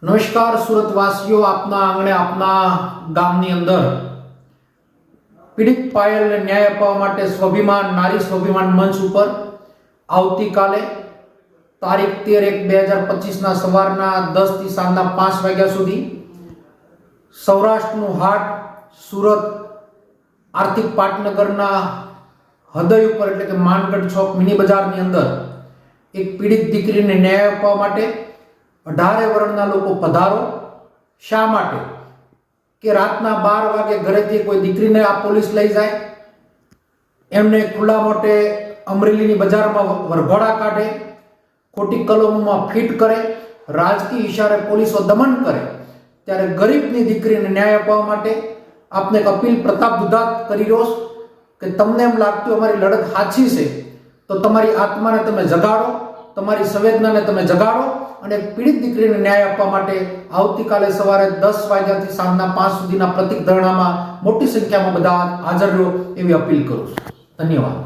નમસ્કાર સુરતવાસીઓ, આપના આંગણે આપના ગામની અંદર પીડિત પાયલને ન્યાય અપાવવા માટે સ્વાભિમાન નારી સ્વાભિમાન મંચ ઉપર આવતીકાલે તારીખ 13/1/2025 સવારના 10 થી સાંજના 5 વાગ્યા સુધી સૌરાષ્ટ્રનું હાટ સુરત આર્થિક પાટનગરના હૃદય ઉપર એટલે કે માનગઢ ચોક મિની બજારની અંદર એક પીડિત દીકરીને ન્યાય અપાવવા માટે 18 વર્ષના લોકો પધારો। શા માટે કે રાતના 12 વાગે ઘરેથી કોઈ દીકરીને આ પોલીસ લઈ જાય, એમને ખુલ્લા મોટે અમરેલીની બજારમાં વરઘોડા કાઢે, ખોટી કલમોમાં ફિટ કરે, રાજકીય ઇશારે પોલીસો દમન કરે, ત્યારે ગરીબની દીકરીને ન્યાય અપાવવા માટે આપને એક અપીલ પ્રતાપ દુધાત કરી રહ્યો છું કે તમને એમ લાગતું અમારી લડત સાચી છે તો તમારી આત્માને તમે જગાડો, તમારી સંવેદનાને તમે જગાડો અને પીડિત દીકરીને ન્યાય આપવા માટે આવતીકાલે સવારે 10 વાગ્યાથી સાંજના 5 સુધીના પ્રતિક ધરણામાં મોટી સંખ્યામાં બધા હાજર રહો એવી અપીલ કરું છું। ધન્યવાદ।